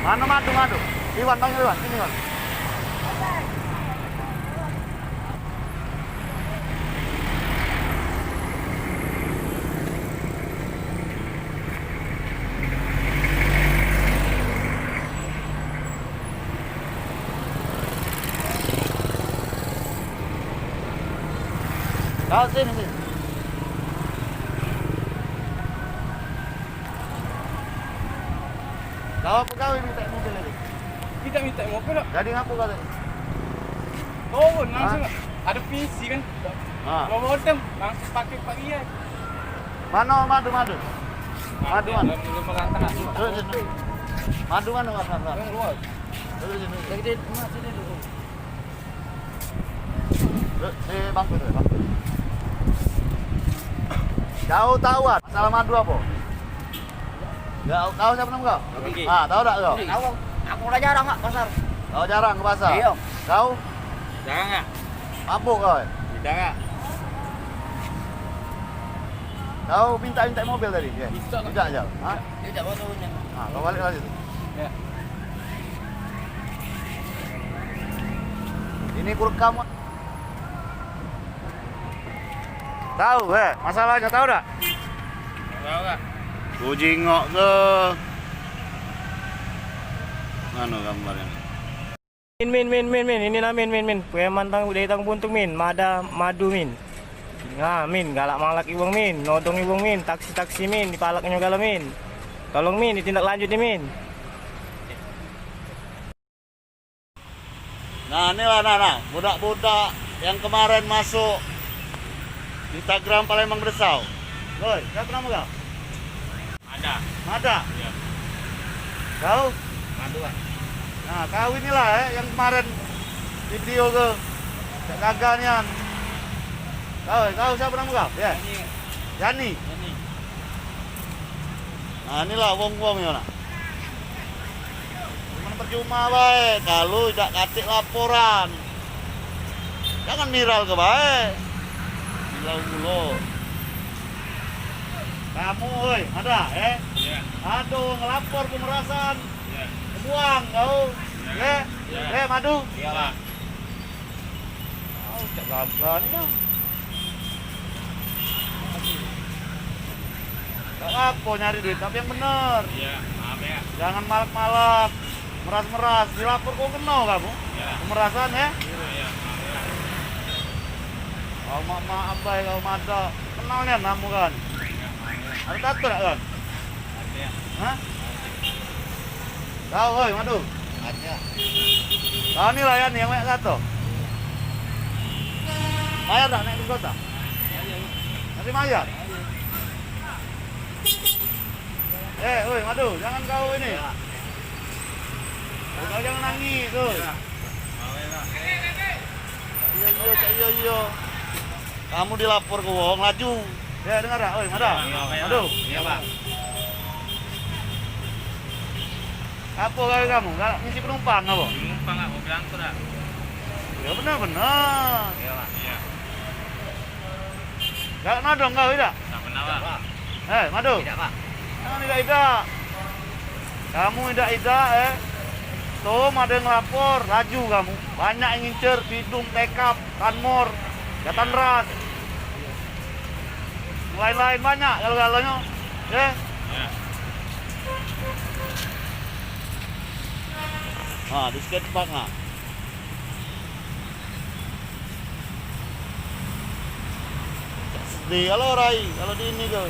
Mana madu. Iwan, panggil Iwan. Sini, Iwan. Kau sini. Kau pegawai minta mobil ini. Kita minta mobil tak? Jadi ngapu kau tadi? Oh, langsung ada PC kan. Ah. Bawa modem, langsung pakai Pak Ria. Mana madu? Madu mana? Belum merantah. Sini. Madu mana Mas? Yang luar. Sini. Lagi di rumah sini dulu. Bangku. Kau tahu kan masalah madu apa? Kau siapa nama kau? Oke. Tahu tak kau? Tahu, aku udah jarang nggak pasar. Kau jarang ke pasar? Iya. Kau? Jangan enggak? Mabuk kau? Tidak enggak? Kau minta mobil tadi? Ya. Tidak aja? Hah? Tidak motornya. Kau balik lagi. Ya. Ini kurekam. Tahu masalahnya tahu tak? Tahu enggak? Ku jingok ke mana gambarnya? Min. Ini lah min. Preman tang budaya tang buntung min. Madu min. Nah min, galak malak ibong min. Nodong ibong min. Taksi min. Dipalaknya gala min. Tolong min, ditindak lanjut min. Nah inilah budak-budak yang kemarin masuk Instagram Palembang Bersau. Woi, siapa nama kau? Mada. Iya. Kau? Madu kan. Nah, kau inilah yang kemarin video ke gagalnya. Kau siapa nama kau? Ya. Yani. Nah, inilah wong-wong ya nak. Cuman percuma baik kalau tidak katik laporan. Jangan viral ke baik. Viral mulu. Kamu, ada, Iya. Aduh, ngelapor pemerasan. Iya. Buang kau. Iya. Madu. Iya, Pak. Oh, cak gagal ni kan. Tak apa nyari duit, tapi yang benar. Iya, maaf ya. Jangan malak-malak, meras-meras. Dilapor kau kena kamu. Iya. Pemerasan ya. Iya, maaf ya. Oh, maaf baik kau Mada. Kenalnya namu kan. Ada tato tak kan? Ada ya. Hah? Kau, Madu. Ada. Kau ni lah ya yang banyak tato. Bayar tak naik ke kota? Masih bayar? Madu, jangan kau ini. Kau jangan nangis tuh. Maaf ya, Pak. Iya. Kamu dilapor ke wong laju. Ya dengar tak? Madu. Iya, Pak. Apa kamu? Galak ngisi penumpang apa? Numpang enggak mobil angkut ah. Ya benar. Iya, Pak. Iya. Galak nodong kau tidak? Tak pernah, Pak. Madu. Tidak, Pak. Jangan tidak. Kamu tidak. Tom ada yang ngelapor, laju kamu. Banyak yang ngincer, Bidung, Tekap, Kanmor, Jatan Ras. Lain-lain banyak kalau-galanya. Ya. Iya. Di skatepark nah. Sedih kalau Rai, kalau di ini kau.